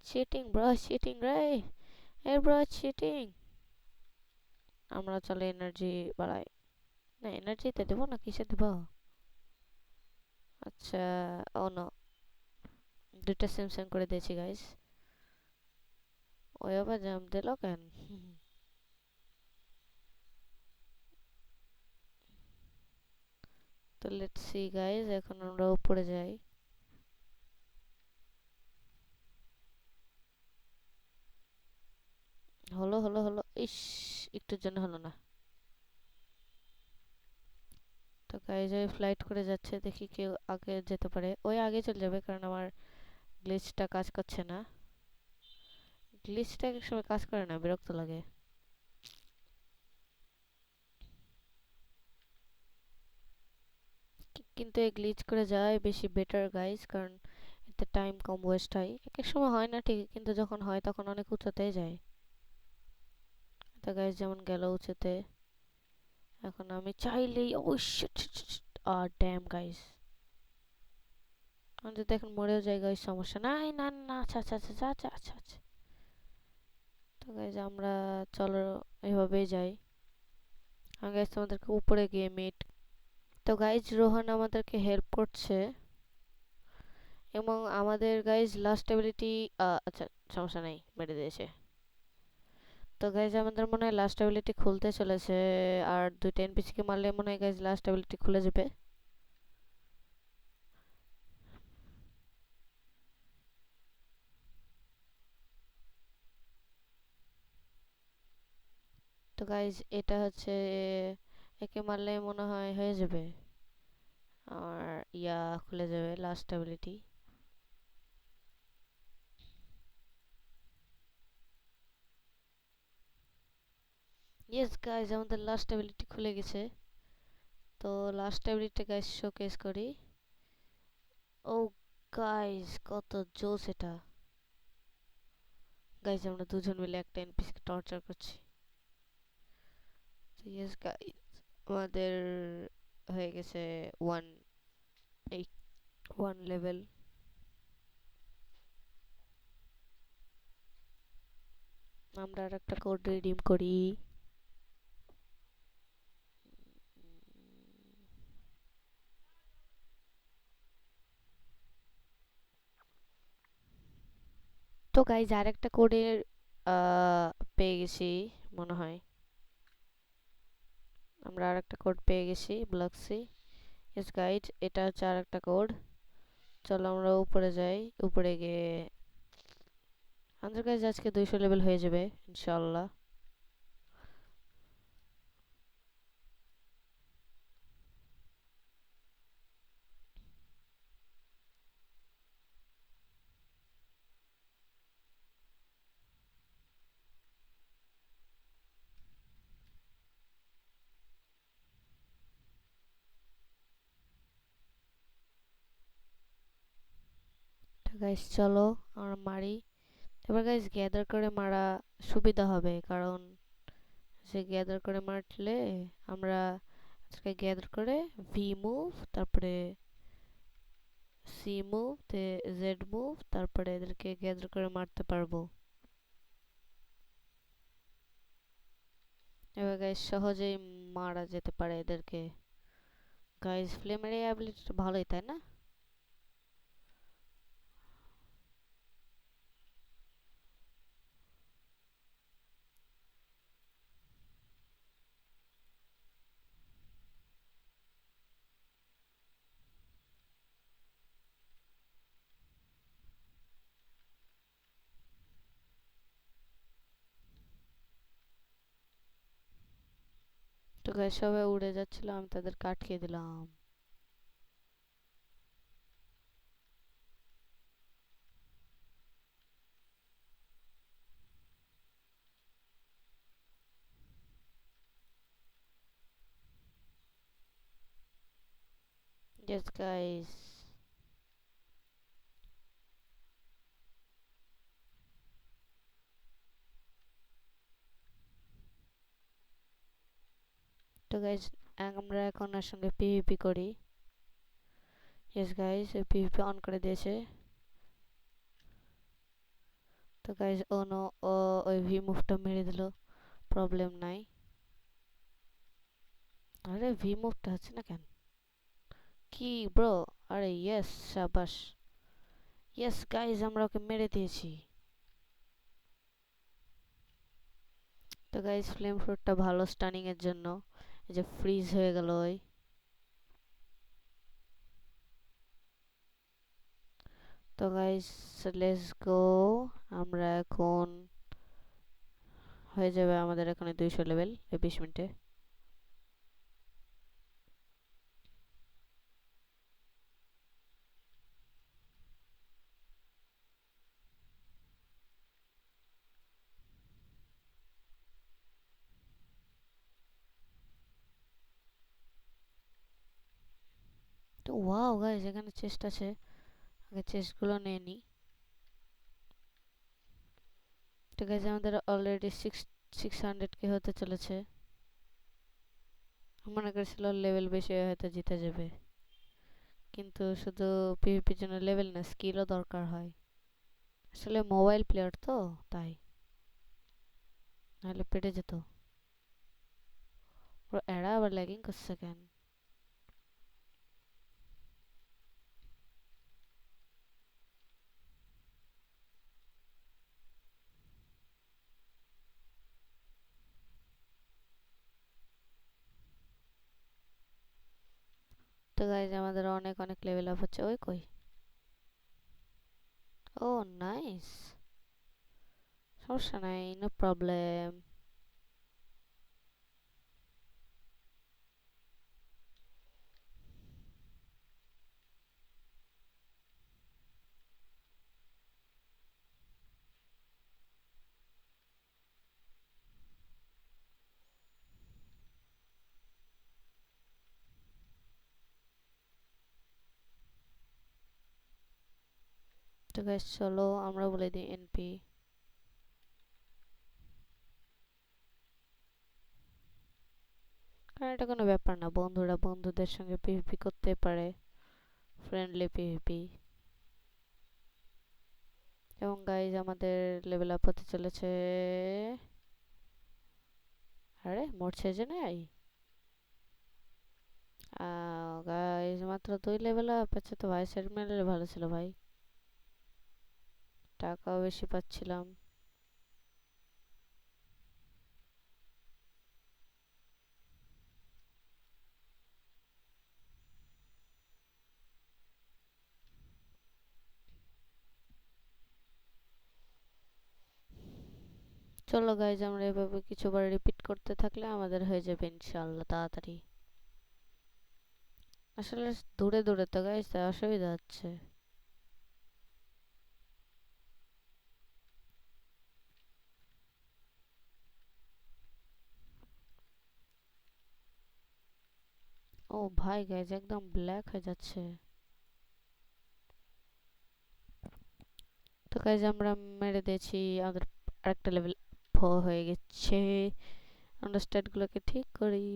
চিটিং ব্রো, চিটিং রে, এ ব্রো চিটিং। আমরা চলে এনার্জি বাড়াই। না এনার্জিতে দেবো না, কিসে দেবো? আচ্ছা, ও নো, দুইটা সেম সেম করে দিয়েছি গাইস। ওই আবার জাম্প দিল কেন? তো লেটস সি গাইস, এখন আমরা উপরে যাই। হলো হলো হলো, ইস, একটুর জন্য হলো না। তো গাইস ওই ফ্লাইট করে যাচ্ছে, দেখি কেউ আগে যেতে পারে। ওই আগে চলে যাবে, কারণ আমার গ্লিচটা কাজ করছে না। গ্লিচটা এক সময় কাজ করে না, বিরক্ত লাগে। কিন্তু এই গ্লিচ করে যাওয়াই বেশি বেটার গাইস, কারণ এতে টাইম কম ওয়েস্ট হয়। এক এক সময় হয় না ঠিক, কিন্তু যখন হয় তখন অনেক উঁচুতেই যায়। তো গাইস যেমন গেল উঁচুতে। এখন আমি চাইলেই, ও শিট, ড্যাম গাইস, আমি যদি এখন মরেও যাই গাইস সমস্যা নাই, না না না, আচ্ছা আচ্ছা আচ্ছা আচ্ছা আচ্ছা আচ্ছা আচ্ছা। তো গাইস আমরা চলো এভাবেই যাই। আমি গাইস তোমাদেরকে উপরে গিয়ে মিট। তো গাইস রোহান আমাদেরকে হেল্প করছে, এবং আমাদের গাইস লাস্ট অ্যাবিলিটি, আচ্ছা সমস্যা নেই, মেরে দিয়েছে। তো গাইস আমাদের মনে হয় লাস্ট অ্যাবিলিটি খুলতে চলেছে, আর দুইটা এনপিসি কে মারলে মনে হয় গাইস লাস্ট অ্যাবিলিটি খুলে যাবে। তো গাইস এটা হচ্ছে, একে মারলে মনে হয় হয়ে যাবে, আর খুলে যাবে লাস্ট অ্যাবিলিটি। ইয়েস গাইস আমাদের লাস্ট অ্যাবিলিটি খুলে গেছে। তো লাস্ট অ্যাবিলিটি গাইস শোকেস করি। ও গাইস কত জোস এটা। গাইস আমরা দুজন মিলে একটা এনপিসি কে টর্চার করছি। তো ইয়েস গাইস আমাদের হয়ে গেছে 181 লেভেল। আমরা আর একটা কোড রিডিম করি। তো গাইজ আর একটা কোডের পেয়ে গেছি মনে হয়, আমরা আর একটা কোড পেয়ে গেছি ব্লকসি। ইয়েস গাইজ এটা হচ্ছে আর একটা কোড। চলো আমরা উপরে যাই, উপরে গিয়ে আমাদের গাইজ আজকে 200 লেভেল হয়ে যাবে ইনশাল্লাহ। তো গাইজ চলো আমরা মারি। এবার গাইজ গ্যাদার করে মারা সুবিধা হবে, কারণ সে গ্যাদার করে মারলে আমরা আজকে গ্যাদার করে ভি মুভ, তারপরে সি মুভ, জেড মুভ, তারপরে এদেরকে গ্যাদার করে মারতে পারবো। এবার গাইস সহজেই মারা যেতে পারে এদেরকে। গাইস ফ্লেমের এই অ্যাবিলিটিটা ভালোই তাই না? তো গাইস সবাই উড়ে যাচ্ছিল, আমি তাদেরকে আটকে দিলাম। Yes guys. তো গাইস আমরা এখন ওর সঙ্গে পিভিপি করি। ইয়েস গাইস পিভিপি অন করে দিয়েছে। তো গাইস ও নো, ও ওই ভি মুভটা মেরে দিল, প্রবলেম নাই। আরে ভি মুভটা হচ্ছে না কেন? কি ব্রো? আরে ইয়েস শাবাশ। ইয়েস গাইস আমরা ওকে মেরে দিয়েছি। তো গাইস ফ্লেম ফ্রুটটা ভালো স্টানিং এর জন্য, এই যে ফ্রিজ হয়ে গেল ওই। তো গাইস লেটস গো, আমরা এখন হয়ে যাবে আমাদের এখানে 200 লেভেল এই 20 মিনিটে। তো ওয়াও গাইস এখানে চেস্ট আছে, আগে চেস্টগুলো নিয়ে নিই। তো গাইস আমাদের অলরেডি 600 কে হতে চলেছে। মনে করছিল লেভেল বেশি হয়তো জিতে যাবে, কিন্তু শুধু পিভিপির জন্য লেভেল না, স্কিলও দরকার হয়। আসলে মোবাইল প্লেয়ার তো, তাই, নাহলে পেটে যেত। পুরো এরা আবার ল্যাগিং করছে কেন? তো গাইজ আমাদের অনেক অনেক লেভেল আপ হচ্ছে। ওই কই? ও নাইস, সমস্যা নাই, নো প্রবলেম। তো গাইজ চলো আমরা বলে দিই এনপি। কারণ এটা কোনো ব্যাপার না, বন্ধুরা বন্ধুদের সঙ্গে পিভিপি করতে পারে, ফ্রেন্ডলি পিভিপি। এবং গাইজ আমাদের লেভেল আপ হতে চলেছে। আরে মরছে যে নাই। গাইজ মাত্র 2 লেভেল আপ, আচ্ছা তো ভাই সেট মেলে ভালো ছিল ভাই, টাকাও বেশি পাচ্ছিলাম। চলো গাইজ আমরা এভাবে কিছুবার রিপিট করতে থাকলে আমাদের হয়ে যাবে ইনশাল্লাহ তাড়াতাড়ি। আসলে দূরে দূরে তো গাইজ, তাই অসুবিধা হচ্ছে। ও ভাই গাইজ একদম ব্ল্যাক হয়ে যাচ্ছে। তো গাইজ আমরা মেরে দিয়েছি, আমাদের আরেকটা লেভেল হয়ে গেছে। আমরা স্ট্যাটগুলোকে ঠিক করি।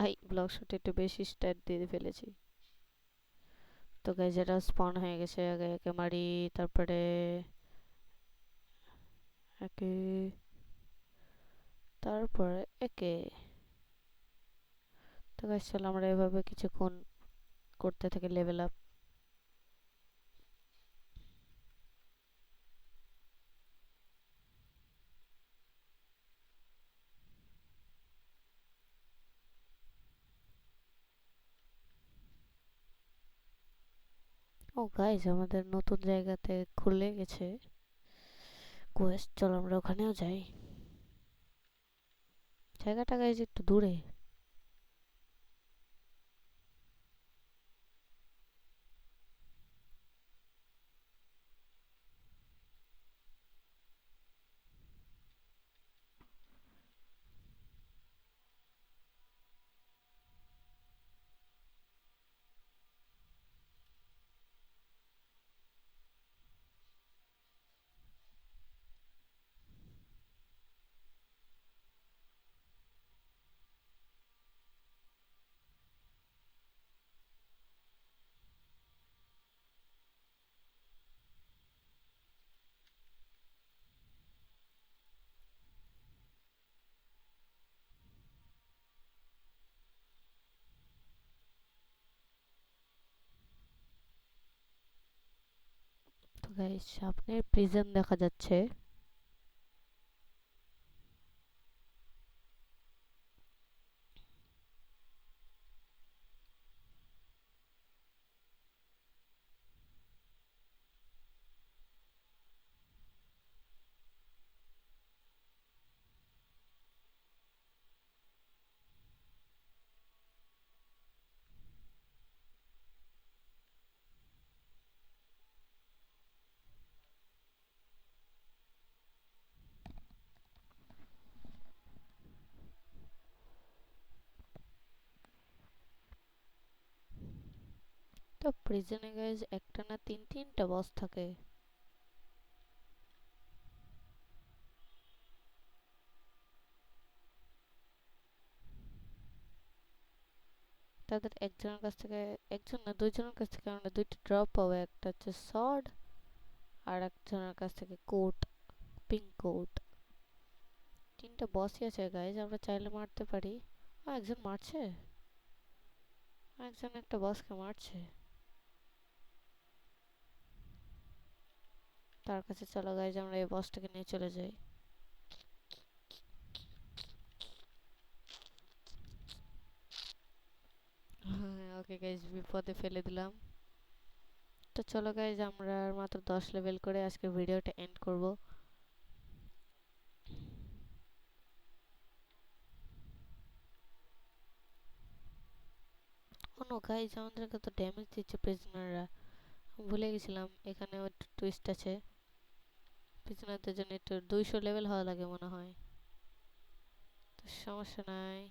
আই ব্লক শট একটু বেশি স্ট্যাট দিয়ে ফেলেছি। তো গাইজ এটা স্পন হয়ে গেছে, আগে একে মারি, তারপরে একে, তারপরে একে। তো গাইজ চলো আমরা এভাবে কিছুক্ষণ করতে থাকি লেভেল আপ। ও গাইজ আমাদের নতুন জায়গাতে খুলে গেছে কোয়েস্ট, চলো আমরা ওখানেও যাই। জায়গাটা গাইজ একটু দূরে। তো গাইজ সামনে প্রিজন দেখা যাচ্ছে। তো প্রিজনে গাইজ একটা না তিনটা বস থাকে। তাদের একজনের কাছ থেকে, একজন না দুইজনের কাছ থেকে আমরা দুইটা ড্রপ পাবো, একটা হচ্ছে সর্ড আর একজনের কাছ থেকে কোট, পিঙ্ক কোট। তিনটা বসই আছে গাইজ, আমরা চাইলে মারতে পারি। একজন মারছে, একজন একটা বসকে মারছে। তার কাছে চলো গাইজ, আমরা এই বসটাকে নিয়ে চলে যাই। ওকে গাইজ, বিপদে ফেলে দিলাম। তো চলো গাইজ, আমরা আর মাত্র 10 লেভেল করে আজকে ভিডিওটা এন্ড করব। ও নো গাইজ, আমাদেরকে তো ড্যামেজ দিচ্ছে প্রিজনাররা। ভুলে গেছিলাম এখানেও একটু টুইস্ট আছে। প্রিজনারদের জন্য একটু 200 লেভেল হওয়া লাগে মনে হয়। তো সমস্যা নাই,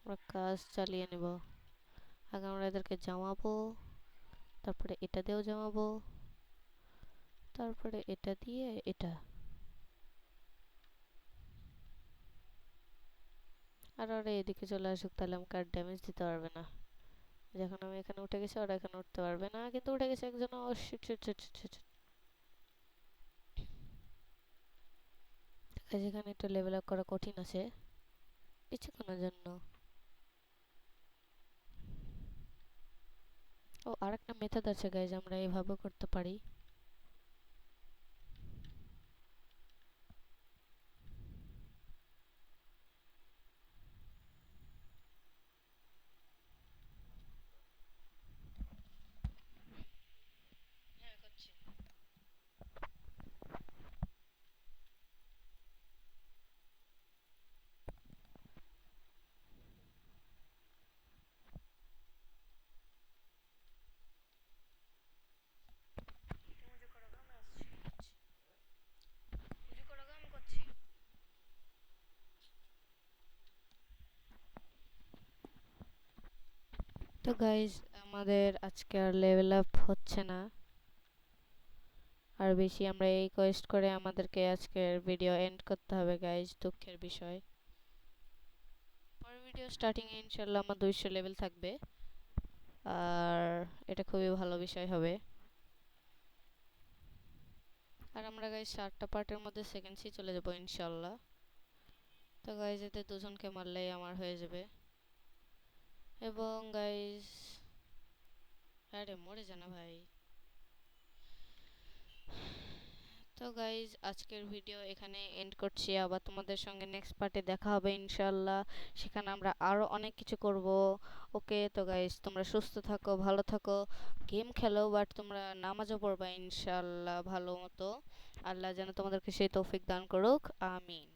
আমরা কাজ চালিয়ে নেব। আগে আমরা এদেরকে জামাবো, তারপরে এটা দিয়েও জামাবো, তারপরে এটা দিয়ে এটা। আর ওরা এদিকে চলে আসুক, তাহলে আমাকে আর ড্যামেজ দিতে পারবে না। যখন আমি এখানে উঠে গেছি ওরা এখানে উঠতে পারবে না, কিন্তু উঠে গেছে একজন। Oh shit shit shit shit shit. যেখানে একটু লেভেল আপ করা কঠিন আছে কিছুক্ষণের জন্য। ও আরেকটা মেথড আছে গাইজ, আমরা এইভাবে করতে পারি। তো গাইজ, আমাদের আজকে আর লেভেল আপ হচ্ছে না আর বেশি। আমরা এই কোয়েস্ট করে আমাদেরকে আজকের ভিডিও এন্ড করতে হবে গাইজ, দুঃখের বিষয়। পরের ভিডিও স্টার্টিং এ ইনশাল্লাহ আমার 200 লেভেল থাকবে, আর এটা খুবই ভালো বিষয় হবে। আর আমরা গাইজ 7টা পার্টের মধ্যে সেকেন্ড সি চলে যাবো ইনশাল্লাহ। তো গাইজ, এতে দুজনকে মারলেই আমার হয়ে যাবে। এবং গাইজ, আরে মরে জানা ভাই। তো গাইজ, আজকের ভিডিও এখানে এন্ড করছি। আবার তোমাদের সঙ্গে নেক্সট পার্টে দেখা হবে ইনশাল্লাহ, সেখানে আমরা আরো অনেক কিছু করব। ওকে, তো গাইজ তোমরা সুস্থ থাকো, ভালো থাকো, গেম খেলো, বাট তোমরা নামাজও পড়বা ইনশাল্লাহ ভালো মতো। আল্লাহ যেন তোমাদেরকে সেই তৌফিক দান করুক, আমিন।